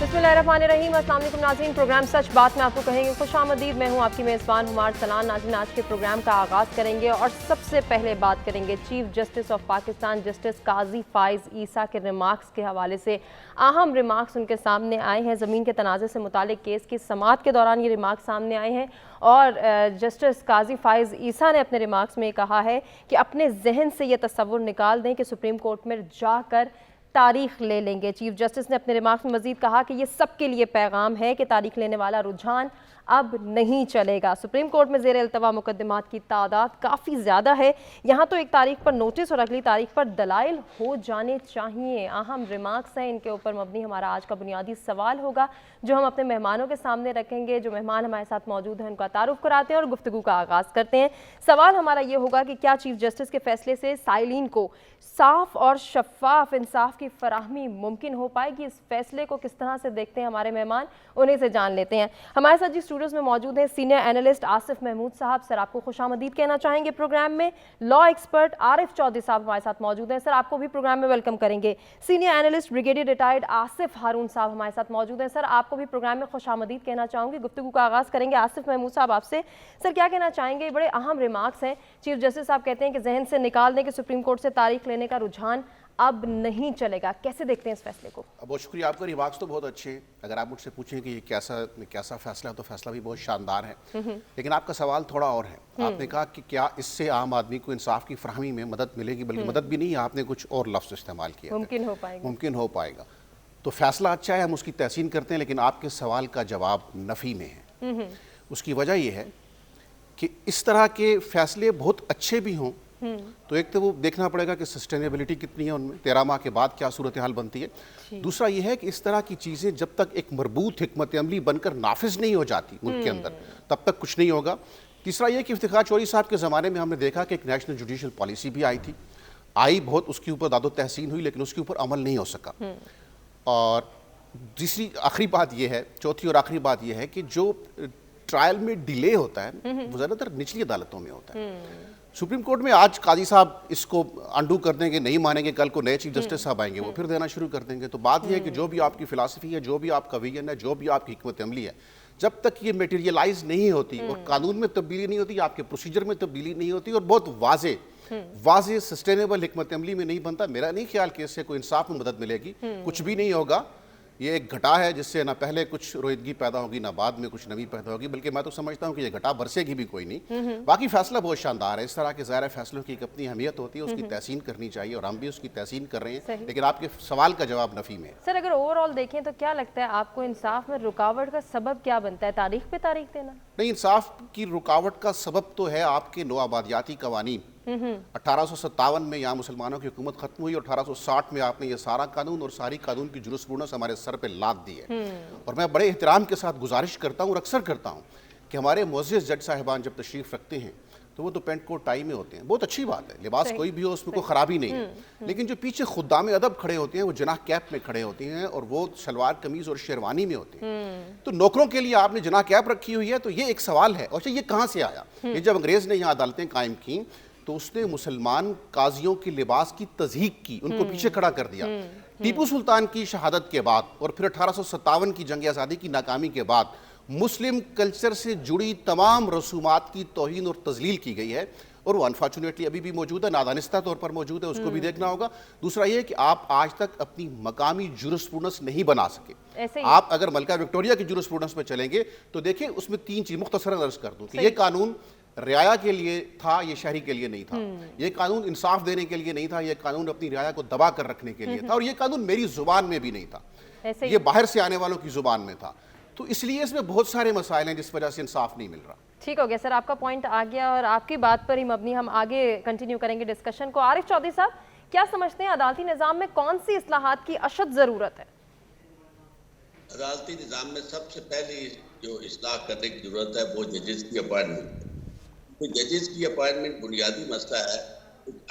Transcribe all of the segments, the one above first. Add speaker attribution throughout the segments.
Speaker 1: बिस्मिल्लाहिर्रहमानिर्रहीम। अस्सलाम वालेकुम नाज़रीन, प्रोग्राम सच बात में आपको कहेंगे खुशामदीद। मैं हूँ आपकी मेज़बान हुमार सलान। नाज़रीन, आज के प्रोग्राम का आगाज़ करेंगे और सबसे पहले बात करेंगे chief justice of Pakistan justice Qazi Faez Isa के रिमार्क्स के हवाले से। अहम रिमार्क्स उनके सामने आए हैं। ज़मीन के तनाज़े से मुतालिक केस की समाअत के दौरान ये रिमार्क्स सामने आए हैं और जस्टिस काजी फ़ाइज़ ईसा ने अपने रिमार्क्स में कहा है कि अपने जहन से ये तसव्वुर निकाल दें कि सुप्रीम कोर्ट में जाकर तारीख ले लेंगे। चीफ जस्टिस ने अपने रिमार्क्स में मज़ीद कहा कि ये सबके लिए पैगाम है कि तारीख लेने वाला रुझान अब नहीं चलेगा। सुप्रीम कोर्ट में ज़ेर इल्तवा मुकदमात की तादाद काफ़ी ज़्यादा है। यहाँ तो एक तारीख पर नोटिस और अगली तारीख पर दलाइल हो जाने चाहिए। अहम रिमार्क्स हैं, इनके ऊपर मबनी हमारा आज का बुनियादी सवाल होगा जो हम अपने मेहमानों के सामने रखेंगे। जो मेहमान हमारे साथ मौजूद हैं उनका तारुफ कराते हैं और गुफ्तगू का आगाज़ करते हैं। सवाल हमारा ये होगा कि क्या चीफ जस्टिस के फैसले से साइलिन को साफ और शफाफ इंसाफ की फराहमी मुमकिन हो पाएगी? इस फैसले को किस तरह से देखते हैं हमारे मेहमान, उन्हीं से जान लेते हैं। हमारे साथ जी स्टूडियोज में मौजूद हैं सीनियर एनालिस्ट आसिफ महमूद साहब। सर, आपको खुशामदीद कहना चाहेंगे प्रोग्राम में। लॉ एक्सपर्ट आरिफ चौधरी साहब हमारे साथ मौजूद हैं। सर, आपको भी प्रोग्राम में वेलकम करेंगे। Senior analyst brigadier retired Asif Haroon साहब हमारे साथ मौजूद हैं। सर, आपको भी प्रोग्राम में खुशामदीद कहना चाहूँगी। गुफ्तगू का आगाज़ करेंगे आसिफ महमूद साहब आपसे। सर, क्या कहना चाहेंगे? बड़े अहम रिमार्क्स हैं। चीफ जस्टिस साहब कहते हैं कि जहन से निकाल दें कि सुप्रीम कोर्ट से तारीख लेने का रुझान अब नहीं चलेगा। कैसे देखते हैं इस फैसले को?
Speaker 2: बहुत शुक्रिया आपका। रिमार्क्स तो बहुत अच्छे हैं। अगर आप मुझसे पूछें कि ये कैसा फैसला है तो फैसला भी बहुत शानदार है। लेकिन आपका सवाल थोड़ा और है। आपने कहा कि क्या इससे आम आदमी को इंसाफ की फराहमी में मदद मिलेगी, बल्कि मदद भी नहीं, आपने कुछ और लफ्ज़ इस्तेमाल किया, मुमकिन हो पाएगा। तो फैसला अच्छा है, हम उसकी तहसीन करते हैं, लेकिन आपके सवाल का जवाब नफ़ी में है। उसकी वजह यह है कि इस तरह के फैसले बहुत अच्छे भी हों तो एक तो वो देखना पड़ेगा कि सस्टेनेबिलिटी कितनी है उनमें, 13 माह के बाद क्या सूरत हाल बनती है। दूसरा ये है कि इस तरह की चीज़ें जब तक एक मरबूत हिकमत अमली बनकर नाफिज नहीं हो जाती मुल्क के अंदर, तब तक कुछ नहीं होगा। तीसरा ये कि इफ्तिखार चौधरी साहब के ज़माने में हमने देखा कि एक नेशनल जुडिशल पॉलिसी भी आई थी, बहुत उसके ऊपर दादो तहसीन हुई, लेकिन उसके ऊपर अमल नहीं हो सका। और तीसरी आखिरी बात यह है, चौथी और आखिरी बात यह है कि जो ट्रायल में डिले होता है वो ज़्यादातर निचली अदालतों में होता है। सुप्रीम कोर्ट में आज काजी साहब इसको अंडू कर देंगे, नहीं मानेंगे, कल को नए चीफ जस्टिस साहब आएंगे, वो फिर देना शुरू कर देंगे। तो बात यह है कि जो भी आपकी फिलासफी है, जो भी आपका विजन है, जो भी आपकी हिकमत अमली है, जब तक ये मटेरियलाइज नहीं होती और कानून में तब्दीली नहीं होती, आपके प्रोसीजर में तब्दीली नहीं होती और बहुत वाजे सस्टेनेबल हिकमत अमली में नहीं बनता, मेरा नहीं ख्याल कि इससे कोई इंसाफ में मदद मिलेगी। कुछ भी नहीं होगा। ये एक घटा है जिससे ना पहले कुछ रोहितगी पैदा होगी, ना बाद में कुछ नमी पैदा होगी, बल्कि मैं तो समझता हूँ कि ये घटा बरसेगी भी कोई नहीं। बाकी फैसला बहुत शानदार है। इस तरह के ज़ाहिर फैसलों की एक अपनी अहमियत होती है, उसकी तहसीन करनी चाहिए और हम भी उसकी तहसीन कर रहे हैं। लेकिन आपके सवाल का जवाब नफ़ी में है।
Speaker 1: सर, अगर ओवरऑल देखें तो क्या लगता है आपको इंसाफ में रुकावट का सबब क्या बनता है? तारीख पे तारीख देना
Speaker 2: नहीं, इंसाफ की रुकावट का सबब तो है आपके नौआबादियाती कवानीन। 1857 में यहाँ मुसलमानों की हुकूमत खत्म हुई और 1860 में आपने ये सारा कानून और सारी कानून की जुरिस्प्रूडेंस हमारे सर पे लाद दी है। और मैं बड़े एहतराम के साथ गुजारिश करता हूँ और अक्सर करता हूँ कि हमारे मुअज़्ज़िज़ जज साहिबान जब तशरीफ़ रखते हैं तो वो तो पेंट कोट टाई में होते हैं, बहुत अच्छी बात है, लिबास कोई भी हो उसमें कोई ख़राबी नहीं है। लेकिन जो पीछे खुद्दाम अदब खड़े होते हैं वो जनाह कैप में खड़े होते हैं और वो सलवार कमीज़ और शेरवानी में होते हैं। तो नौकरों के लिए आपने जनाह कैप रखी हुई है, तो ये एक सवाल है। और ये कहाँ से आया? ये जब अंग्रेज़ ने यहाँ अदालतें कायम की तो उसने मुसलमान काजियों के लिबास की तज़हीक की, उनको पीछे खड़ा कर दिया। टीपू सुल्तान की शहादत के बाद और फिर 1857 की जंग आज़ादी की नाकामी के बाद मुस्लिम कल्चर से जुड़ी तमाम रसूमात की तौहीन और तज़लील की गई है और वो अनफॉर्चुनेटली अभी भी मौजूद है, नादानिस्ता तौर पर मौजूद है, उसको भी देखना होगा। दूसरा ये कि आप आज तक अपनी मकामी जुरिस्प्रूडेंस नहीं बना सके। आप अगर मलका विक्टोरिया की जुरिस्प्रूडेंस में चलेंगे तो देखिए उसमें 3 चीज़ मुख्तसरन अर्ज़ कर दूँ कि ये कानून रियाया के लिए था, ये शहरी के लिए नहीं था। ये कानून इंसाफ देने के लिए नहीं था, ये कानून अपनी रियाया को दबा कर रखने के लिए था। और ये कानून मेरी जुबान में भी नहीं था, ये बाहर से आने वालों की जुबान में था। तो इसलिए इसमें बहुत सारे मसाइल हैं जिस वजह से इंसाफ नहीं मिल रहा।
Speaker 1: ठीक हो गया सर, आपका पॉइंट आ गया और आपकी बात पर ही मबनी हम आगे कंटिन्यू करेंगे डिस्कशन को। आरिफ चौधरी साहब, क्या समझते हैं अदालती निज़ाम में कौन सी इस्लाहात की अशद ज़रूरत है?
Speaker 3: अदालती निज़ाम में सबसे पहली जो इस्लाह करने की ज़रूरत है वो जजेस की अपॉइंटमेंट। तो जजेस की अपॉइंटमेंट बुनियादी मसला है।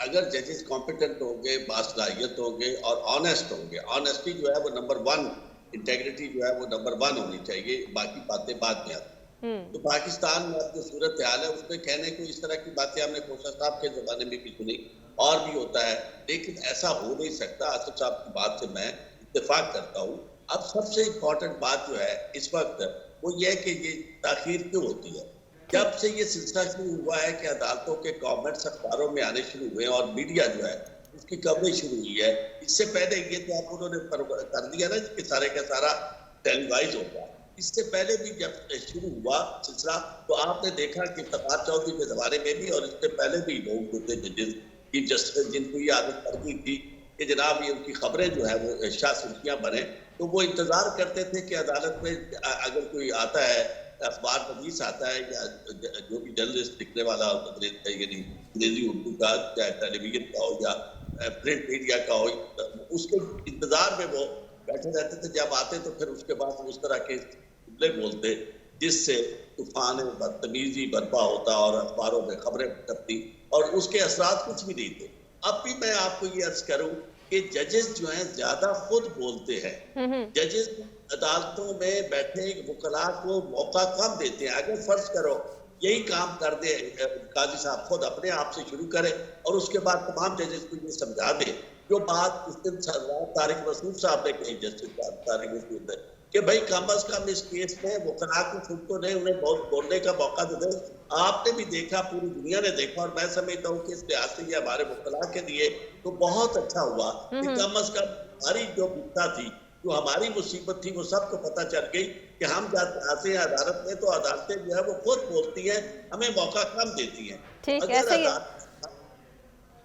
Speaker 3: अगर जजेस कॉम्पिटेंट होंगे, बासलाहियत होंगे और ऑनेस्ट होंगे, ऑनेस्टी जो है वो नंबर 1, इंटेग्रिटी जो है वो नंबर 1 होनी चाहिए, बाकी बातें बाद में आती। तो पाकिस्तान में अब जो सूरत हाल है उसमें कहने को इस तरह की बातें हमने खोसा साहब के ज़माने में भी सुनी और भी होता है, लेकिन ऐसा हो नहीं सकता। आसिफ साहब की बात से मैं इत्तेफाक करता हूँ اب سب سے امپورٹنٹ بات جو ہے اس وقت وہ یہ ہے کہ یہ تاخیر کیوں ہوتی ہے. جب سے یہ سلسلہ شروع ہوا ہے کہ عدالتوں کے کامنٹس اخباروں میں آنے شروع ہوئے اور میڈیا جو ہے اس کی کوریج شروع ہوئی ہے. اس سے پہلے یہ تو آپ انہوں نے کر دیا نا کہ سارے کا سارا ٹیلی وائز ہوگا. اس سے پہلے بھی جب شروع ہوا سلسلہ تو آپ نے دیکھا کہ افتخار چودھری کے زمانے میں بھی اور اس سے پہلے بھی لوگ جو تھے چیف جسٹس جن کو یہ عادت پڑ گئی تھی کہ جناب یہ ان کی خبریں جو ہے وہ شاہ سرخیاں بنے تو وہ انتظار کرتے تھے کہ عدالت میں اگر کوئی آتا ہے اخبار نویس آتا ہے یا جو بھی جرنلسٹ لکھنے والا یعنی انگریزی اردو کا چاہے ٹیلی ویژن کا ہو یا پرنٹ میڈیا کا ہو اس کے انتظار میں وہ بیٹھے رہتے تھے. جب آتے تو پھر اس کے بعد اس طرح کے جملے بولتے جس سے طوفان بدتمیزی برپا ہوتا اور اخباروں میں خبریں چھپتی اور اس کے اثرات کچھ بھی نہیں تھے. اب بھی میں آپ کو یہ عرض کروں کہ ججز جو ہیں زیادہ خود بولتے ہیں. ججز عدالتوں میں بیٹھے وکلاء کو موقع کم دیتے ہیں. اگر فرض کرو یہی کام کر دے قاضی صاحب خود اپنے آپ سے شروع کرے اور اس کے بعد تمام ججز کو یہ سمجھا دے جو بات اس دن طارق مسعود صاحب نے کہی جسٹس طارق مسعود نے کہ بھائی کم از کم اس کیس میں وکلاء کو خود کو نہیں انہیں بہت بولنے کا موقع دے دیں. آپ نے بھی دیکھا پوری دنیا نے دیکھا اور میں سمجھتا ہوں کہ اس لحاظ سے یہ ہمارے وکلاء کے لیے تو بہت اچھا ہوا کہ کم از کم ہماری جو بتا تھی جو ہماری مصیبت تھی وہ سب کو پتہ چل گئی کہ ہم جب آتے ہیں عدالت میں تو عدالتیں جو ہے وہ خود بولتی ہیں ہمیں موقع کم دیتی ہیں.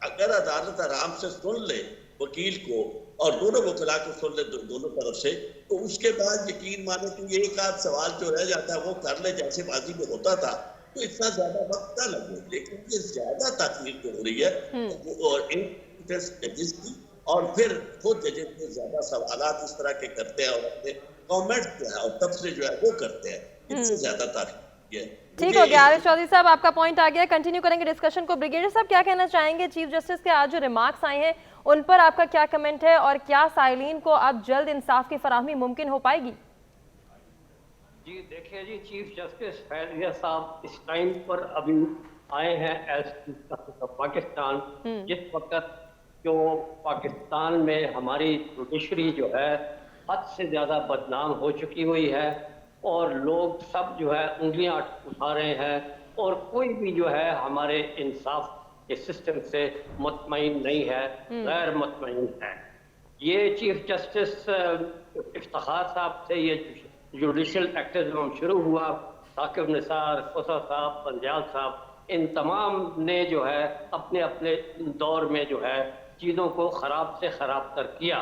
Speaker 3: اگر عدالت آرام سے سن لے وکیل کو اور دونوں وکلاء کو سن لے دونوں طرف سے تو اس کے بعد یقین مانے کہ یہ ایک آدھ سوال جو رہ جاتا ہے وہ کر لے جیسے ماضی میں ہوتا تھا تو اتنا زیادہ وقت نہ لگے. لیکن یہ زیادہ تاخیر جو ہو رہی ہے اور اور پھر خود ججز میں زیادہ سوالات اس طرح کے کرتے ہیں اور اپنے کامنٹ جو ہے اور تبصرے جو ہے وہ کرتے ہیں. اس سے زیادہ تاخیر ہے.
Speaker 1: ٹھیک ہو گیا عارف چودھری صاحب آپ کا پوائنٹ آ گیا. کنٹینیو کریں گے ڈسکشن کو. بریگیڈیئر صاحب کیا کہنا چاہیں گے چیف جسٹس کے آج جو ریمارکس آئے ہیں ان پر آپ کا کیا کمنٹ ہے اور کیا سائلین کو اب جلد انصاف کی فراہمی ممکن ہو پائے گی؟
Speaker 4: جی دیکھیں جی چیف جسٹس فیضیہ صاحب اس ٹائم پر ابھی آئے ہیں as chief justice of Pakistan جس وقت جو پاکستان میں ہماری جوڈیشری جو ہے حد سے زیادہ بدنام ہو چکی ہوئی ہے اور لوگ سب جو ہے انگلیاں اٹھا رہے ہیں اور کوئی بھی جو ہے ہمارے انصاف کے سسٹم سے مطمئن نہیں ہے, غیر مطمئن ہے. یہ چیف جسٹس افتخار صاحب سے یہ جوڈیشل ایکٹیویزم شروع ہوا, ثاقب نثار, کوثر صاحب, بندیال صاحب, ان تمام نے جو ہے اپنے اپنے دور میں جو ہے چیزوں کو خراب سے خراب تر کیا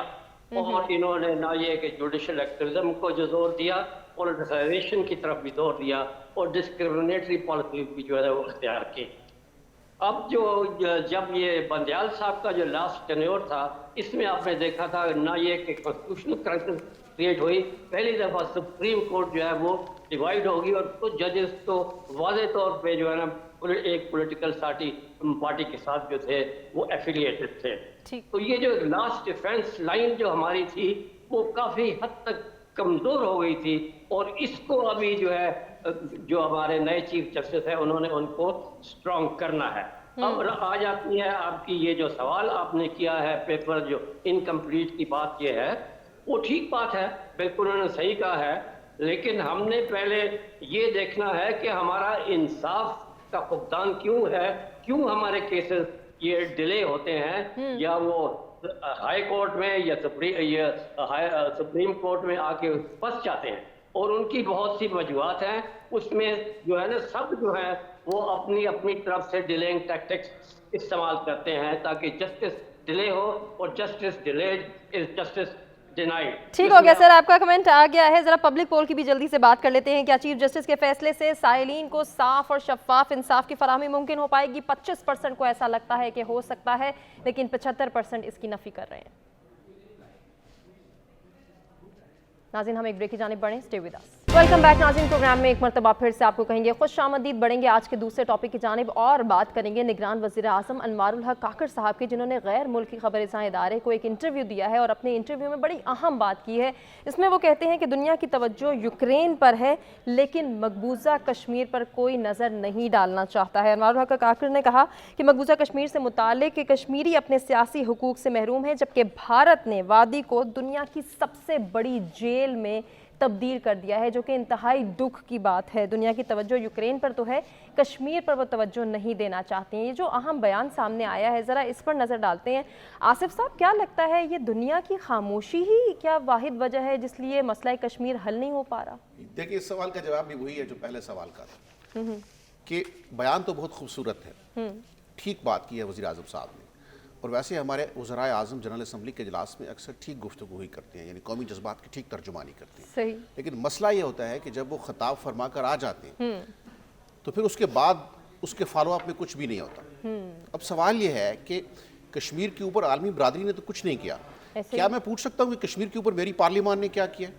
Speaker 4: اور انہوں نے نہ یہ کہ جوڈیشل ایکٹیویزم کو جو زور دیا, پولیٹیسائزیشن کی طرف بھی زور دیا اور ڈسکریمنیٹری پالیسی بھی جو ہے وہ اختیار کی. اب جو جب یہ بندیال صاحب کا جو لاسٹ ٹینیور تھا اس میں آپ نے دیکھا تھا نہ یہ کہ کانسٹیٹیوشنل کرائسس کریٹ ہوئی, پہلی دفعہ سپریم کورٹ جو ہے وہ ڈیوائیڈ ہوگی اور کچھ ججز تو واضح طور پہ جو ہے نا ایک پولیٹیکل پارٹی کے ساتھ جو تھے وہ ایفیلیٹڈ تھے. تو یہ جو لاسٹ ڈیفینس لائن جو ہماری تھی وہ کافی حد تک کمزور ہو گئی تھی اور اس کو ابھی جو ہے جو ہمارے نئے چیف جسٹس ہیں انہوں نے ان کو اسٹرانگ کرنا ہے. اب آ جاتی ہے آپ کی یہ جو سوال آپ نے کیا ہے پیپر جو انکمپلیٹ کی بات یہ ہے وہ ٹھیک بات ہے, بالکل انہوں نے صحیح کہا ہے, لیکن ہم نے پہلے یہ دیکھنا ہے کہ ہمارا انصاف کا فقدان کیوں ہے, کیوں ہمارے کیسز یہ ڈیلے ہوتے ہیں یا وہ ہائی کورٹ میں یا سپریم کورٹ میں آ کے پھنس جاتے ہیں. اور ان کی بہت سی وجوہات ہیں, اس میں جو ہے نا سب جو ہے وہ اپنی اپنی طرف سے ڈیلینگ ٹیکٹکس استعمال کرتے ہیں تاکہ جسٹس ڈیلے ہو اور جسٹس ڈیلیڈ از جسٹس ڈینائیڈ.
Speaker 1: ٹھیک ہو گیا سر, آپ کا کمنٹ آ گیا ہے. ذرا پبلک پول کی بھی جلدی سے بات کر لیتے ہیں. کیا چیف جسٹس کے فیصلے سے سائلین کو صاف اور شفاف انصاف کی فراہمی ممکن ہو پائے گی؟ 25% کو ایسا لگتا ہے کہ ہو سکتا ہے لیکن 75% اس کی نفی کر رہے ہیں. ناظرین ہم ایک بریک کی جانب بڑھیں, stay with us. Welcome back नाज़रीन, प्रोग्राम में एक मरतबा फिर से आपको कहेंगे खुशामदीद। बढ़ेंगे आज के दूसरे टॉपिक की जानिब और बात करेंगे निगरान वज़ीर आज़म अनवारुल हक काकड़ साहब की, जिन्होंने गैर मुल्की खबरसां इदारे को एक इंटरव्यू दिया है और अपने इंटरव्यू में बड़ी अहम बात की है। इसमें वो कहते हैं कि दुनिया की तवज्जो यूक्रेन पर है लेकिन मकबूजा कश्मीर पर कोई नज़र नहीं डालना चाहता है। अनवारुल हक काकड़ ने कहा कि मकबूजा कश्मीर से मुताल्लिक़ कि कश्मीरी अपने सियासी हुकूक से महरूम है, जबकि भारत ने वादी को दुनिया की सबसे बड़ी जेल में तब्दील कर दिया है, जो कि इंतहाई दुख की बात है। दुनिया की तवज्जो यूक्रेन पर तो है, कश्मीर पर वो तवज्जो नहीं देना चाहते हैं। ये जो अहम बयान सामने आया है, ज़रा इस पर नज़र डालते हैं। आसिफ साहब, क्या लगता है ये दुनिया की खामोशी ही क्या वाहिद वजह है जिसलिए मसला कश्मीर हल नहीं हो पा रहा?
Speaker 2: देखिए, इस सवाल का जवाब भी वही है जो पहले सवाल का था कि बयान तो बहुत खूबसूरत है, ठीक बात की है वज़ीर आज़म साहब ने, और वैसे हमारे वज़राए आज़म जनरल असम्बली के इजलास में अक्सर ठीक गुफ्तगू ही करते हैं, यानी कौमी जज्बात की ठीक तर्जुमानी करते हैं।
Speaker 1: सही।
Speaker 2: लेकिन मसला ये होता है कि जब वो खिताब फरमा कर आ जाते हैं तो फिर उसके बाद उसके फॉलो अप में कुछ भी नहीं होता। अब सवाल ये है कि कश्मीर के ऊपर आलमी बरादरी ने तो कुछ नहीं किया। क्या मैं पूछ सकता हूँ कि कश्मीर के ऊपर मेरी पार्लियामान ने क्या किया?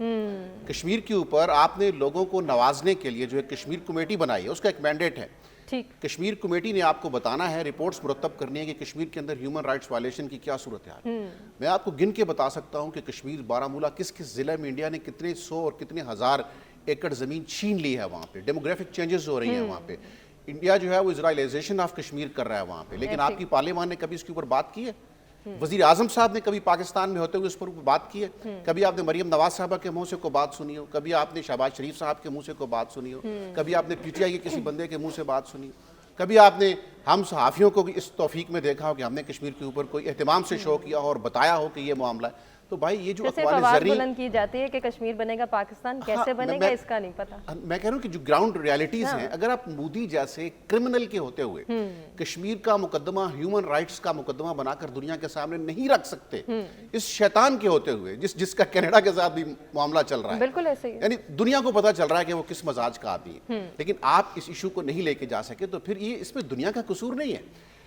Speaker 2: कश्मीर के ऊपर आपने लोगों को नवाजने के लिए जो है कश्मीर कमेटी बनाई है, उसका एक मैंडेट है।
Speaker 1: ठीक।
Speaker 2: कश्मीर कमेटी ने आपको बताना है, रिपोर्ट्स मुरतब करनी है कि कश्मीर के अंदर ह्यूमन राइट्स वायलेशन की क्या सूरत है। मैं आपको गिन के बता सकता हूँ कि कश्मीर, बारामूला, किस किस ज़िले में इंडिया ने कितने 100 और कितने हज़ार एकड़ ज़मीन छीन ली है वहाँ पे। डेमोग्राफिक चेंजेस हो रही हैं वहाँ पे। इंडिया जो है वो इजराइलाइजेशन ऑफ कश्मीर कर रहा है वहाँ पे, लेकिन आपकी पार्लियामान ने कभी इसके ऊपर बात की है? वज़ीर आज़म साहब ने कभी पाकिस्तान में होते हुए इस पर बात की है? कभी आपने मरियम नवाज साहबा के मुंह से कोई बात सुनी हो? कभी आपने शहबाज शरीफ साहब के मुंह से कोई बात सुनी हो? कभी आपने पीटीआई के किसी बंदे के मुंह से बात सुनी हो? कभी आपने हम सहाफ़ियों को इस तौफीक में देखा हो कि हमने कश्मीर के ऊपर कोई एहतमाम से शो किया हो और बताया हो कि ये मामला है? तो भाई ये जो
Speaker 1: आवाज़ बुलंद की जाती है कि कश्मीर बनेगा पाकिस्तान, कैसे बनेगा इसका नहीं पता।
Speaker 2: मैं कह रहा हूँ कि जो ग्राउंड रियलिटीज हैं, अगर आप मोदी जैसे क्रिमिनल के होते हुए कश्मीर का मुकदमा, ह्यूमन राइट्स का मुकदमा बनाकर दुनिया के सामने नहीं रख सकते, इस शैतान के होते हुए जिसका कनाडा के साथ भी मामला चल रहा है,
Speaker 1: बिल्कुल ऐसे ही,
Speaker 2: यानी दुनिया को पता चल रहा है कि वो किस मजाज का आदमी है, लेकिन आप इस इशू को नहीं लेके जा सके, तो फिर ये इसमें दुनिया का कसूर नहीं है।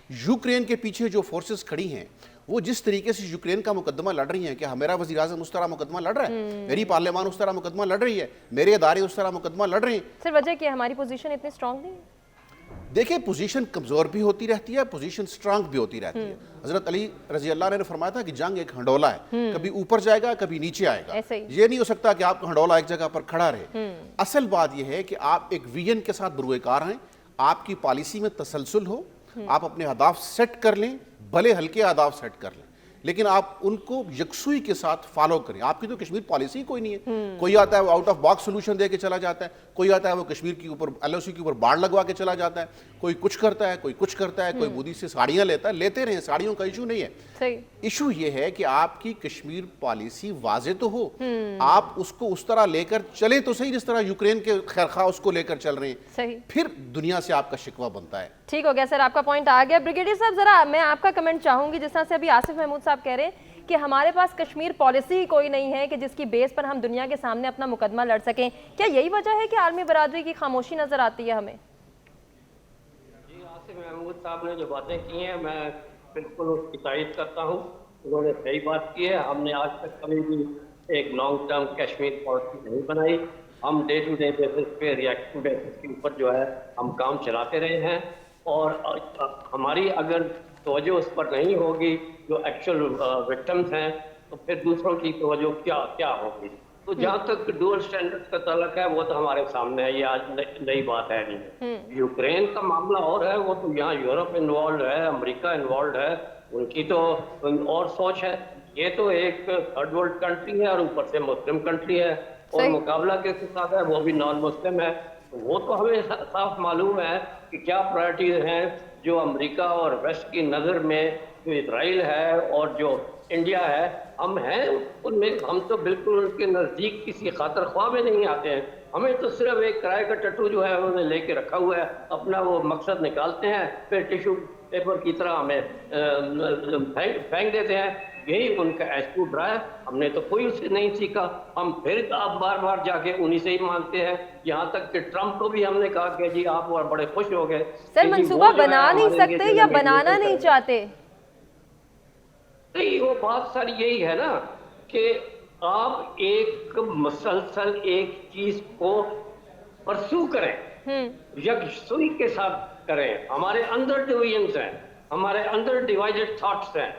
Speaker 2: यूक्रेन के पीछे जो फोर्सेस खड़ी हैं वो जिस तरीके से यूक्रेन का मुकदमा लड़ रही हैं, क्या मेरा वज़ीर आज़म उस तरह मुकदमा लड़ रहा है? मेरी पार्लियामान उस तरह मुकदमा लड़ रही है? मेरे इदारे उस तरह मुकदमा लड़ रहे हैं?
Speaker 1: सिर्फ वजह कि हमारी पोजीशन इतनी स्ट्रांग नहीं है।
Speaker 2: देखिए, पोजीशन कमज़ोर भी होती रहती है, पोजीशन स्ट्रांग भी होती रहती है। हज़रत अली रज़ी अल्लाह ने फरमाया था कि जंग एक हंडोला है, कभी ऊपर जाएगा कभी नीचे आएगा। ये नहीं हो सकता कि आपका हंडोला एक जगह पर खड़ा रहे। असल बात यह है कि आप एक विजन के साथ बुरुएकार हैं, आपकी पॉलिसी में तसलसल हो, आप अपने अहदाफ सेट कर लें, भले हल्के अहदाफ सेट कर लें, लेकिन आप उनको यकसुई के साथ फॉलो करें। आपकी तो कश्मीर पॉलिसी कोई नहीं है। कोई आता है वो आउट ऑफ बॉक्स सोल्यूशन दे के चला जाता है, कोई आता है वो कश्मीर के ऊपर LOC के ऊपर बाढ़ लगवा के चला जाता है, कोई कुछ करता है, कोई कुछ करता है, कोई मोदी से साड़ियां लेता है, लेते रहे, साड़ियों का इशू नहीं है। इशू ये है कि आपकी कश्मीर पॉलिसी वाजे तो हो, आप उसको उस तरह लेकर चले तो सही जिस तरह यूक्रेन के खैरखा उसको लेकर चल रहे हैं, फिर दुनिया से आपका शिकवा बनता है।
Speaker 1: ठीक हो गया सर, आपका पॉइंट आ गया। ब्रिगेडियर साहब, जरा मैं आपका कमेंट चाहूंगी, जिस तरह से अभी आसिफ महमूद साहब कह रहे हैं कि हमारे पास कश्मीर पॉलिसी कोई नहीं है कि जिसकी बेस पर हम दुनिया के सामने अपना मुकदमा लड़ सकें, क्या यही वजह है कि आलमी बरादरी की खामोशी नजर आती है हमें?
Speaker 4: जी, आसिफ महमूद साहब ने जो बातें की हैं मैं बिल्कुल उसकी तारीफ करता हूँ, उन्होंने सही बात की है। हमने आज तक कभी भी एक लॉन्ग टर्म कश्मीर पॉलिसी नहीं बनाई, हम डे टू डे बेसिस पे, रिएक्टिव बेसिस के ऊपर जो है हम काम चलाते रहे हैं, और हमारी अगर तवज्जो उस पर नहीं होगी जो एक्चुअल विक्टिम्स हैं, तो फिर दूसरों की तवज्जो क्या होगी। तो जहाँ तक डुअल स्टैंडर्ड्स का ताल्लुक है वो तो हमारे सामने है, ये आज नई बात है नहीं। यूक्रेन का मामला और है, वो तो यहाँ यूरोप इन्वॉल्व है, अमेरिका इन्वॉल्व है, उनकी तो और सोच है। ये तो एक थर्ड वर्ल्ड कंट्री है और ऊपर से मुस्लिम कंट्री है, और मुकाबला किसके साथ है, वो भी नॉन मुस्लिम है। वो तो हमें साफ मालूम है कि क्या प्रायोरिटीज हैं जो अमेरिका और वेस्ट की नज़र में, जो इजराइल है और जो इंडिया है, हम हैं उनमें, हम तो बिल्कुल उनके नज़दीक किसी खातर ख्वाह में नहीं आते हैं। हमें तो सिर्फ एक किराए का टट्टू जो है उन्होंने लेके रखा हुआ है, अपना वो मकसद निकालते हैं, फिर टिश्यू पेपर की तरह हमें फेंक देते हैं। यही उनका एटीट्यूड रहा है, हमने तो कोई उससे नहीं सीखा। हम फिर आप बार बार जाके उन्हीं से ही मानते हैं, यहाँ तक कि ट्रम्प को भी हमने कहा कि जी आप और बड़े खुश हो गए।
Speaker 1: सर, मंसूबा बना नहीं सकते या बनाना नहीं चाहते?
Speaker 4: नहीं, वो बात सारी यही है ना कि आप एक मसलसल एक चीज को परसू करें, यकसुई के साथ करें। हमारे अंदर डिवीजन्स हैं, हमारे अंदर डिवाइडेड थॉट्स हैं।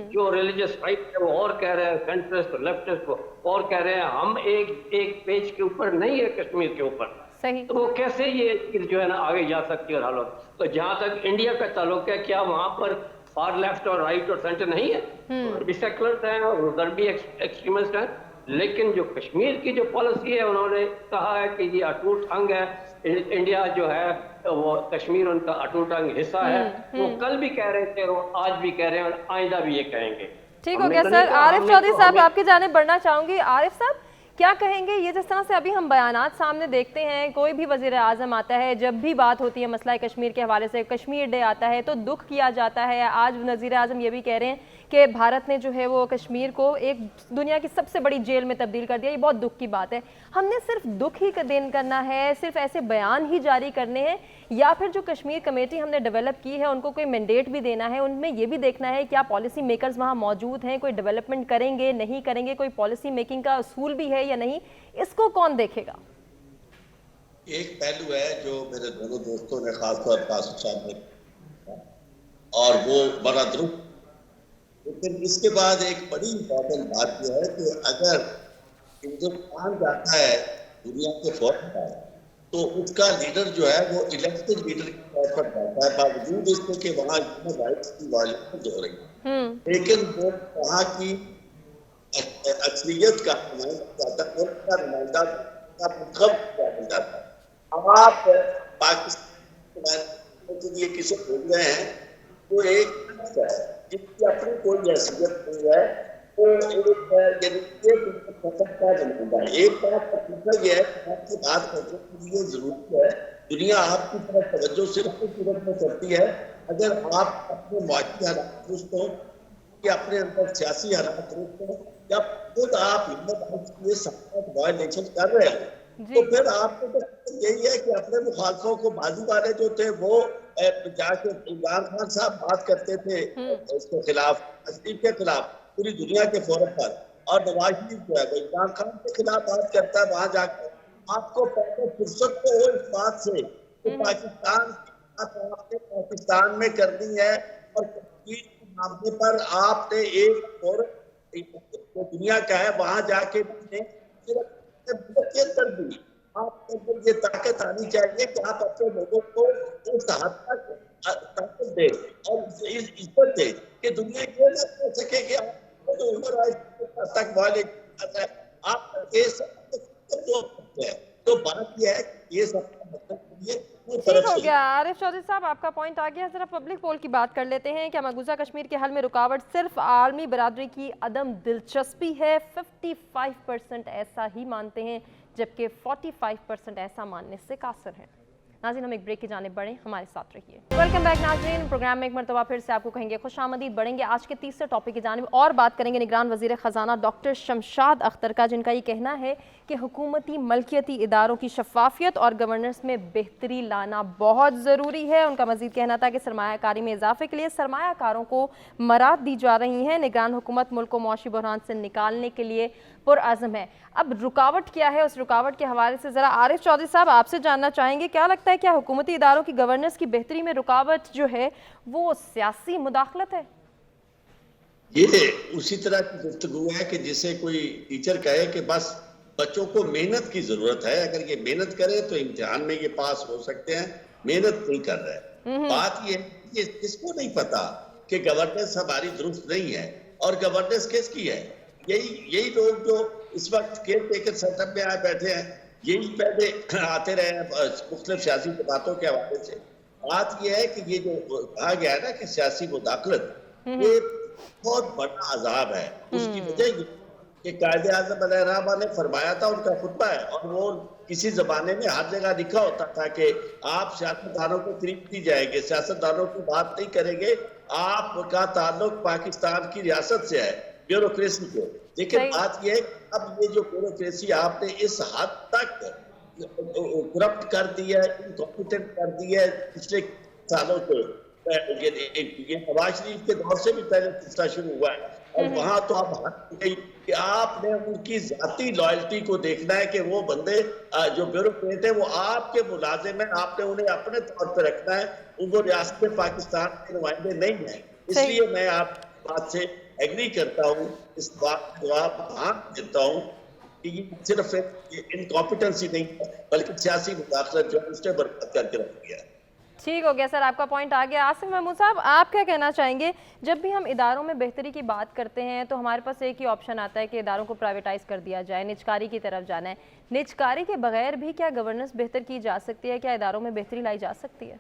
Speaker 4: जो रिलीजियस राइट है वो और कह रहे हैं, सेंट्रिस्ट और लेफ्टिस्ट वो और कह रहे हैं। हम एक पेज के ऊपर नहीं है कश्मीर के ऊपर,
Speaker 1: सही।
Speaker 4: तो वो कैसे ये चीज जो है ना आगे जा सकती है। हालत तो जहां तक इंडिया का ताल्लुक है, क्या वहां पर फार लेफ्ट और राइट और सेंटर नहीं है? उधर भी सेकुलर हैं और उधर भी एक्सट्रीमिस्ट हैं। लेकिन जो कश्मीर की जो पॉलिसी है, उन्होंने कहा है कि ये अटूट अंग है, इंडिया जो है वो कश्मीर उनका अटूट अंग हिस्सा है। वो कल भी कह रहे थे और आज भी कह रहे हैं और आइंदा भी ये कहेंगे।
Speaker 1: ठीक हो गया सर। आरिफ चौधरी साहब, आपकी जानिब बढ़ना चाहूंगी। आरिफ साहब, क्या कहेंगे ये जिस तरह से अभी हम बयानात सामने देखते हैं, कोई भी वज़ीर आज़म आता है, जब भी बात होती है मसला कश्मीर के हवाले से, कश्मीर डे आता है तो दुख किया जाता है। आज वज़ीर आज़म ये भी कह रहे हैं कि भारत ने जो है वो कश्मीर को एक दुनिया की सबसे बड़ी जेल में तब्दील कर दिया। ये बहुत दुख की बात है। हमने सिर्फ दुख ही देन करना है, सिर्फ ऐसे बयान ही जारी करने हैं, या फिर जो कश्मीर कमेटी हमने डेवलप की है उनको कोई मैंडेट भी देना है, उनमें ये भी देखना है क्या पॉलिसी मेकर्स वहाँ मौजूद हैं, कोई डेवलपमेंट करेंगे नहीं करेंगे, कोई पॉलिसी मेकिंग का असूल भी है या नहीं, इसको कौन देखेगा?
Speaker 3: एक पहलू है जो मेरे दोनों दोस्तों ने खासतौर पर आसिफ साहब ने, और वो बड़ा दुरुस्त। लेकिन इसके बाद एक बड़ी इम्पोर्टेंट बात यह है कि अगर हिंदुस्तान जाता है दुनिया के फोरम पर, तो उसका लीडर जो है वो इलेक्टेड लीडर के तौर पर जाता है, बावजूद इसके कि वहाँ ह्यूमन राइट्स की वायलेशन हो रही है। लेकिन वो वहाँ की अक्सरियत का नुमाइंदा जाता है। आप पाकिस्तान के लिए किसे बोल रहे हैं, वो एक है जिसकी अपनी कोई हैसियत नहीं है, वो एक बात का मतलब यह है कि आपकी बात करने के लिए जरूरी है दुनिया आपकी तरफ तवज्जो सिर्फ उस सूरत में करती है अगर आप अपने माशी हालात दुरुस्त हो या अपने अंदर सियासी हालात दुरुस्त हो या खुद आप हिम्मत सख्त वायलेशन कर रहे हो, तो फिर आपको तो यही है कि अपने मुखालफों को बाजू वाले जो थे वो जाके इमरान खान साहब बात करते थे इसके खिलाफ, तस्लीम के खिलाफ पूरी दुनिया के फोरम पर, और नवाज शरीफ जो है वो इमरान खान के खिलाफ बात करता है वहां जाकर। आपको पहले फुर्सत तो हो इस बात से कि पाकिस्तान की बात आपने पाकिस्तान में करनी है, और कश्मीर के मामले पर आपने एक और जो दुनिया का है वहां जाके भी आपको ये ताकत आनी चाहिए कि आप अपने लोगों को उस हद तक ताकत दे और इज्जत दे कि दुनिया ये न कह सके कि आपको जो ह्यूमन राइट्स तक वाले आप ये सब है। तो बात यह है कि ये सब मतलब
Speaker 1: ठीक हो गया। आरिफ चौधरी साहब, आपका पॉइंट आ गया। जरा पब्लिक पोल की बात कर लेते हैं। क्या मकबूजा कश्मीर के हल में रुकावट सिर्फ आलमी बरादरी की अदम दिलचस्पी है? 55% ऐसा ही मानते हैं, जबकि 45% ऐसा मानने से कासिर हैं। नाज़रीन, हम एक ब्रेक की जानिब बढ़ें, हमारे साथ रहिए। वेलकम बैक नाज़रीन। प्रोग्राम में एक मरतबा फिर से आपको कहेंगे खुशामदीद। बढ़ेंगे आज के तीसरे टॉपिक की जानिब और बात करेंगे निगरान वज़ीर ख़जाना डॉक्टर शमशाद अख्तर का, जिनका ये कहना है कि हुकूमती मलकियती इदारों की शफाफियत और गवर्नेंस में बेहतरी लाना बहुत ज़रूरी है। उनका मज़ीद कहना था कि सरमायाकारी में इजाफे के लिए सरमायाकारों को मराद दी जा रही हैं। निगरान हुकूमत मुल्क को मौशी बहरान से निकालने के लिए पुरअज़म है। अब रुकावट क्या है, उस रुकावट के हवाले से ज़रा आरिफ चौधरी साहब आपसे जानना चाहेंगे, क्या लगता है क्या हुकूमती इदारों की गवर्नेंस की बेहतरी में रुकावट जो है वो सियासी मुदाखलत है?
Speaker 3: ये उसी तरह की गुफ्तगू है कि जिसे कोई टीचर कहे कि बस बच्चों को मेहनत की जरूरत है, अगर ये मेहनत करे तो इम्तिहान में ये पास हो सकते हैं, मेहनत नहीं कर रहे। बात ये किसको नहीं पता कि गवर्नेंस हमारी दुरुस्त नहीं है, और गवर्नेंस किसकी है? यही लोग जो इस वक्त केयर टेकर सेटअप में आए बैठे हैं, यही पहले आते रहे हैं मुख्तलिफ सियासी बातों के हवाले से। बात यह है कि ये जो कहा गया है ना कि सियासी मुदाखलत, ये बहुत बड़ा अजाब है। उसकी वजह कि कायदे आज़म अलैहिर्रहमा ने फरमाया था, उनका खुतबा है, और वो किसी जमाने में हर जगह लिखा होता था कि आप सियासतदानों को करीब नहीं जाएंगे, सियासतदानों की बात नहीं करेंगे, आपका ताल्लुक पाकिस्तान की रियासत से है, ब्यूरोक्रेसी को। लेकिन बात यह है कि अब ये जो ब्यूरोक्रेसी आपने इस हद तक करप्ट कर दी है, इनकॉम्पिटेंट कर दी है पिछले सालों से, یہ نواز شریف کے دور سے بھی پہلے سلسلہ شروع ہوا ہے، اور وہاں تو اب حد گئی کہ آپ نے ان کی ذاتی لائلٹی کو دیکھنا ہے کہ وہ بندے جو بیوروکریٹ ہیں وہ آپ کے ملازم ہیں، آپ نے انہیں اپنے طور پہ رکھنا ہے، وہ ریاست پاکستان کے نمائندے نہیں ہیں۔ اس لیے میں آپ کی بات سے ایگری کرتا ہوں، اس بات کو جواب ہاں دیتا ہوں کہ یہ صرف انکمپیٹنسی نہیں بلکہ سیاسی مداخلت جو اس نے برباد کر کے رکھ دیا ہے۔
Speaker 1: ٹھیک ہو گیا سر، آپ کا پوائنٹ آ گیا۔ آصف محمود صاحب، آپ کیا کہنا چاہیں گے؟ جب بھی ہم اداروں میں بہتری کی بات کرتے ہیں تو ہمارے پاس ایک ہی آپشن آتا ہے کہ اداروں کو پرائیویٹائز کر دیا جائے، نجکاری کی طرف جانا ہے۔ نجکاری کے بغیر بھی کیا گورننس بہتر کی جا سکتی ہے؟ کیا اداروں میں بہتری لائی جا سکتی ہے؟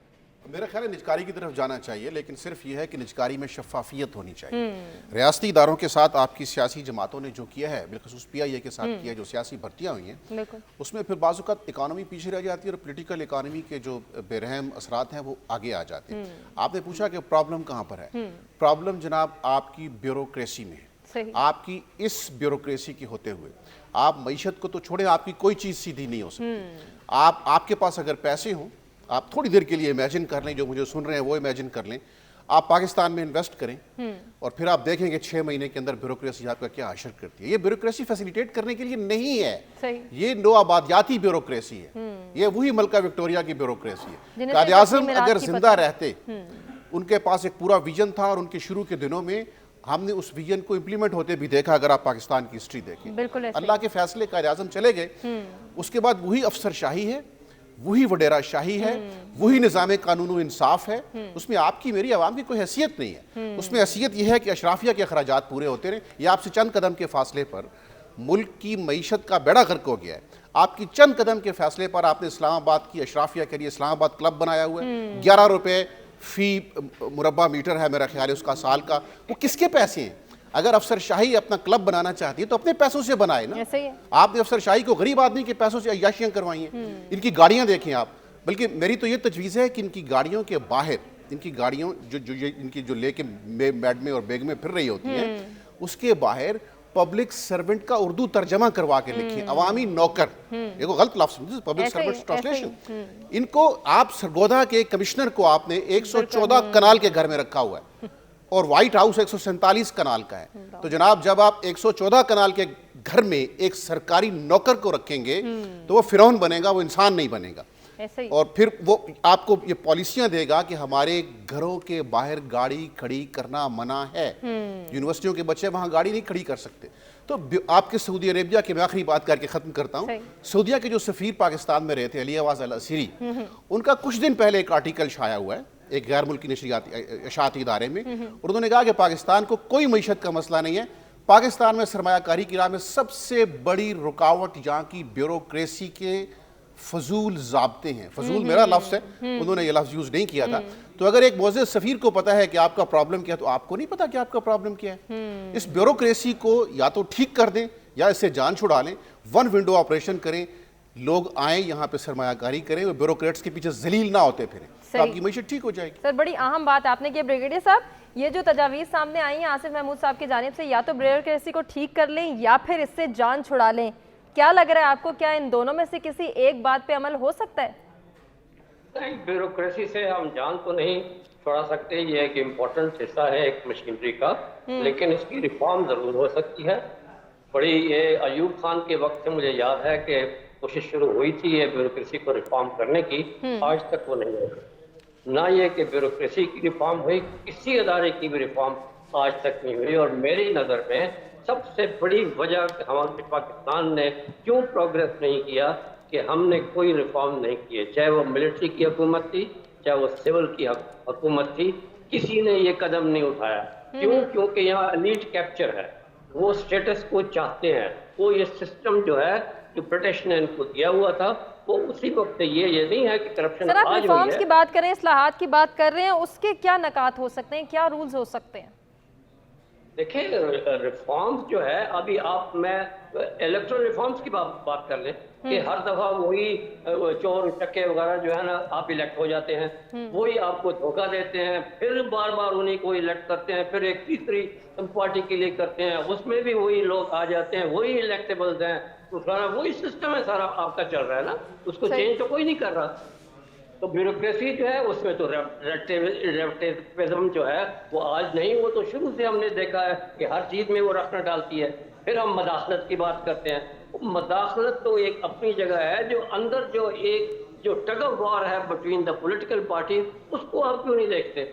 Speaker 2: میرا خیال ہے نجکاری کی طرف جانا چاہیے، لیکن صرف یہ ہے کہ نجکاری میں شفافیت ہونی چاہیے۔ ریاستی اداروں کے ساتھ آپ کی سیاسی جماعتوں نے جو کیا ہے، بالخصوص پی آئی اے کے ساتھ کیا ہے، جو سیاسی بھرتیاں ہوئی ہیں، اس میں پھر بعض اوقات اکانومی پیچھے رہ جاتی ہے اور پولیٹیکل اکانومی کے جو بے رحم اثرات ہیں وہ آگے آ جاتے ہیں۔ آپ نے پوچھا کہ پرابلم کہاں پر ہے؟ پرابلم جناب آپ کی بیوروکریسی میں ہے۔ آپ کی اس بیوروکریسی کے ہوتے ہوئے آپ معیشت کو تو چھوڑیں، آپ کی کوئی چیز سیدھی نہیں ہو سکتی۔ آپ کے پاس اگر پیسے ہوں، آپ تھوڑی دیر کے لیے امیجن کر لیں، جو مجھے سن رہے ہیں وہ امیجن کر لیں، آپ پاکستان میں انویسٹ کریں اور پھر آپ دیکھیں کہ 6 مہینے کے اندر بیوروکریسی آپ کا کیا حشر کرتی ہے۔ یہ بیوروکریسی فیسیلیٹیٹ کرنے کے لیے نہیں ہے، یہ نو آبادیاتی بیوروکریسی ہے، یہ وہی ملکہ وکٹوریہ کی بیوروکریسی ہے۔ قائد اعظم اگر زندہ رہتے، ان کے پاس ایک پورا ویژن تھا اور ان کے شروع کے دنوں میں ہم نے اس ویژن کو امپلیمنٹ ہوتے بھی دیکھا۔ اگر آپ پاکستان کی ہسٹری دیکھیں، اللہ کے فیصلے قائد اعظم چلے گئے، اس کے بعد وہی افسر شاہی ہے، وہی وڈیرا شاہی ہے، وہی نظام قانون و انصاف ہے۔ اس میں آپ کی میری عوام کی کوئی حیثیت نہیں ہے۔ اس میں حیثیت یہ ہے کہ اشرافیہ کے اخراجات پورے ہوتے رہیں۔ یہ آپ سے چند قدم کے فاصلے پر ملک کی معیشت کا بیڑا غرق ہو گیا ہے۔ آپ کی چند قدم کے فاصلے پر آپ نے اسلام آباد کی اشرافیہ کے لیے اسلام آباد کلب بنایا ہوا ہے، 11 روپے فی مربع میٹر ہے میرا خیال ہے اس کا سال کا۔ وہ کس کے پیسے ہیں؟ اگر افسر شاہی اپنا کلب بنانا چاہتی ہے تو اپنے پیسوں سے بنائے نا۔ آپ نے افسر شاہی کو غریب آدمی کے پیسوں سے عیاشیاں کروائی ہیں۔ ان کی گاڑیاں دیکھیں آپ، بلکہ میری تو یہ تجویز ہے کہ ان کی گاڑیوں کے باہر، ان کی گاڑیوں ان کی جو لے کے میڈ میں اور بیگ میں پھر رہی ہوتی ہیں، اس کے باہر پبلک سرونٹ کا اردو ترجمہ کروا کے لکھیں، عوامی نوکر۔ یہ غلط لفظ پبلک سرونٹ ٹرانسلیشن۔ ان کو آپ سرگودا کے کمشنر کو آپ نے 114 کنال کے گھر میں رکھا ہوا ہے اور وائٹ ہاؤس 147 کنال کا ہے۔ تو جناب جب آپ 114 کنال کے گھر میں ایک سرکاری نوکر کو رکھیں گے تو وہ فرعون بنے گا، وہ انسان نہیں بنے گا۔ اور پھر وہ آپ کو یہ پالیسیاں دے گا کہ ہمارے گھروں کے باہر گاڑی کھڑی کرنا منع ہے، یونیورسٹیوں کے بچے وہاں گاڑی نہیں کھڑی کر سکتے۔ تو آپ کے سعودی عربیہ کے، میں آخری بات کر کے ختم کرتا ہوں، سعودیہ کے جو سفیر پاکستان میں رہے تھے علی عواز العسیری، ان کا کچھ دن پہلے ایک آرٹیکل شائع ہوا ہے ایک غیر ملکی اشاعتی ادارے میں، اور انہوں نے کہا کہ پاکستان کو کوئی معیشت کا مسئلہ نہیں ہے، پاکستان میں سرمایہ کاری کی راہ میں سب سے بڑی رکاوٹ یہاں کی بیوروکریسی کے فضول ضابطے ہیں۔ فضول میرا لفظ ہے، انہوں نے یہ لفظ یوز نہیں کیا تھا۔ تو اگر ایک معزز سفیر کو پتا ہے کہ آپ کا پرابلم کیا ہے تو آپ کو نہیں پتا کہ آپ کا پرابلم کیا ہے؟ اس بیوروکریسی کو یا تو ٹھیک کر دیں یا اس سے جان چھڑا لیں، ون ونڈو آپریشن کریں، لوگ آئیں یہاں پہ سرمایہ کاری کریں، وہ بیوروکریٹس کے پیچھے ذلیل نہ ہوتے پھریں، تو آپ کی معیشت ٹھیک ہو جائے گی۔
Speaker 1: سر بڑی اہم بات آپ نے کی بریگیڈیئر صاحب، یہ جو تجاویز سامنے آئی ہیں آصف محمود صاحب کی جانب سے، یا تو بیوروکریسی کو ٹھیک کر لیں یا پھر اس سے جان چھڑا لیں، کیا لگ رہا ہے آپ کو؟ کیا ان دونوں میں سے کسی ایک بات پہ عمل ہو سکتا ہے؟
Speaker 4: نہیں، بیوروکریسی سے ہم جان تو نہیں چھوڑا سکتے، یہ ایک امپورٹنٹ حصہ ہے ایک مشینری کا، لیکن اس کی ریفارم ضرور ہو سکتی ہے۔ بڑی یہ ایوب خان کے وقت سے مجھے یاد ہے کہ کوشش شروع ہوئی تھی یہ بیوروکریسی کو ریفارم کرنے کی، آج تک وہ نہیں ہوئی۔ نہ یہ کہ بیوروکریسی کی ریفارم ہوئی، کسی ادارے کی بھی ریفارم آج تک نہیں ہوئی۔ اور میری نظر میں سب سے بڑی وجہ کہ ہمارے پاکستان نے کیوں پروگریس نہیں کیا کہ ہم نے کوئی ریفارم نہیں کیے، چاہے وہ ملٹری کی حکومت تھی، چاہے وہ سول کی حکومت تھی، کسی نے یہ قدم نہیں اٹھایا۔ کیوں؟ کیونکہ یہاں ایلیٹ کیپچر ہے، وہ سٹیٹس کو چاہتے ہیں، وہ یہ سسٹم جو ہے جو برٹش نے ان کو دیا ہوا تھا وہ اسی وقت یہ نہیں ہے کہ کرپشن
Speaker 1: سر آپ ریفارمز کی بات کریں، اصلاحات کی بات کر رہے ہیں، اس کے کیا نکات ہو سکتے ہیں، کیا رولز ہو سکتے ہیں؟
Speaker 4: دیکھیں ریفارمز جو ہے، ابھی آپ میں الیکٹرل ریفارمز کی بات کر لیں کہ ہر دفعہ وہی چور چکے وغیرہ جو ہے نا آپ الیکٹ ہو جاتے ہیں، وہی آپ کو دھوکہ دیتے ہیں، پھر بار بار انہیں کو الیکٹ کرتے ہیں، پھر ایک تیسری پارٹی کے لیے کرتے ہیں، اس میں بھی وہی لوگ آ جاتے ہیں، وہی الیکٹیبلز ہیں، تو سارا وہی سسٹم ہے، سارا آپ کا چل رہا ہے نا، اس کو چینج تو کوئی نہیں کر رہا۔ تو بیوروکریسی جو ہے اس میں تو ریپٹیزم جو ہے وہ آج نہیں، وہ تو شروع سے ہم نے دیکھا ہے کہ ہر چیز میں وہ رکھنا ڈالتی ہے. پھر ہم مداخلت کی بات کرتے ہیں. مداخلت تو ایک اپنی جگہ ہے، جو اندر جو ٹگ آف وار ہے بٹوین دا پولیٹیکل پارٹی، اس کو آپ کیوں نہیں دیکھتے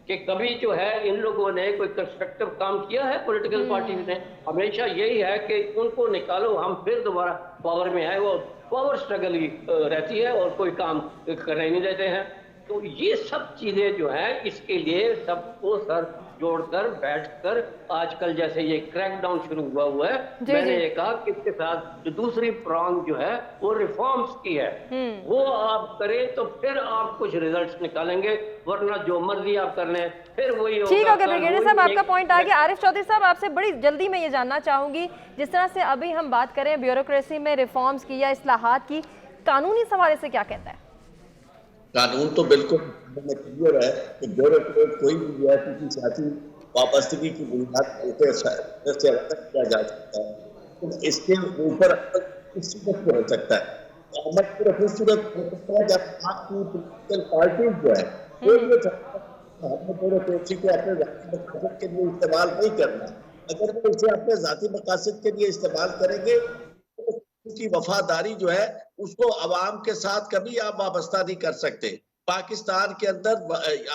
Speaker 4: کہ کبھی جو ہے ان لوگوں نے کوئی کنسٹرکٹیو کام کیا ہے؟ پولیٹیکل پارٹیز نے ہمیشہ یہی ہے کہ ان کو نکالو، ہم پھر دوبارہ پاور میں آئے. وہ پاور سٹرگل ہی رہتی ہے اور کوئی کام کرنے نہیں دیتے ہیں. تو یہ سب چیزیں جو ہیں اس کے لیے سب کو سر جوڑ کر بیٹھ کر آج کل جیسے یہ کریک ڈاؤن شروع ہوا ہے، میں نے یہ کہا کہ اس کے ساتھ جو دوسری پرانگ جو ہے وہ ریفارمز کی ہے، وہ آپ کریں تو پھر آپ کچھ ریزلٹس نکالیں گے، ورنہ جو مرضی آپ کر لیں پھر وہی ہوگا.
Speaker 1: ٹھیک ہے بریگیڈیئر صاحب، آپ کا پوائنٹ آ گیا. عارف چودھری صاحب، آپ سے بڑی جلدی میں یہ جاننا چاہوں گی، جس طرح سے ابھی ہم بات کریں بیوروکریسی میں ریفارمز کی یا اصلاحات کی، قانونی حوالے سے کیا کہتا ہے؟
Speaker 3: قانون تو بالکل کلیئر ہے کہ بیوروکریٹ کوئی بھی ایسی سیاسی وابستگی کی بنیاد سے کیا جا سکتا ہے، اس کے اوپر خوبصورت ہو سکتا ہے. خوبصورت ہو سکتا ہے جب آپ کی پولیٹیکل پارٹیز جو ہے بیوروکریسی کو اپنے ذاتی مقاصد کے لیے استعمال نہیں کرنا. اگر وہ اسے اپنے ذاتی مقاصد کے لیے استعمال کریں گے تو کی وفاداری جو ہے اس کو عوام کے ساتھ کبھی آپ وابستہ نہیں کر سکتے. پاکستان کے اندر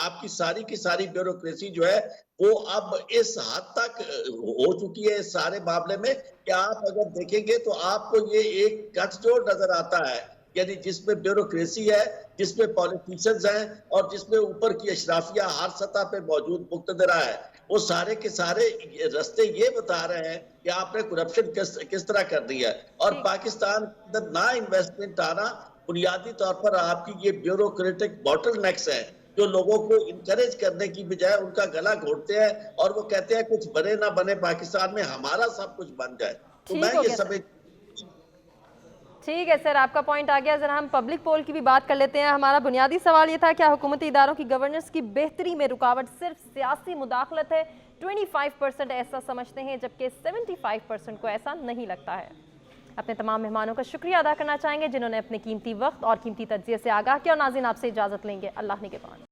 Speaker 3: آپ کی ساری بیوروکریسی جو ہے وہ اب اس حد تک ہو چکی ہے اس سارے معاملے میں کہ آپ اگر دیکھیں گے تو آپ کو یہ ایک گٹھ جوڑ نظر آتا ہے، یعنی جس میں بیوروکریسی ہے، جس میں پولیٹیشنز ہیں اور جس میں اوپر کی اشرافیہ ہر سطح پہ موجود مقتدرہ ہے، وہ سارے کے سارے رستے یہ بتا رہے ہیں کہ آپ نے کرپشن کس طرح کر دی ہے. اور پاکستان کے اندر نہ انویسٹمنٹ آنا بنیادی طور پر آپ کی یہ بیوروکریٹک باٹل نیکس ہیں جو لوگوں کو انکریج کرنے کی بجائے ان کا گلا گھونٹتے ہیں اور وہ کہتے ہیں کچھ بنے نہ بنے پاکستان میں ہمارا سب کچھ بن جائے. تو میں یہ سمجھ
Speaker 1: ٹھیک ہے سر، آپ کا پوائنٹ آ گیا. ذرا ہم پبلک پول کی بھی بات کر لیتے ہیں. ہمارا بنیادی سوال یہ تھا، کیا حکومتی اداروں کی گورننس کی بہتری میں رکاوٹ صرف سیاسی مداخلت ہے؟ 25% ایسا سمجھتے ہیں، جبکہ 75% کو ایسا نہیں لگتا ہے. اپنے تمام مہمانوں کا شکریہ ادا کرنا چاہیں گے جنہوں نے اپنے قیمتی وقت اور قیمتی تجزیے سے آگاہ کیا، اور ناظرین آپ سے اجازت لیں گے. اللہ نگہبان.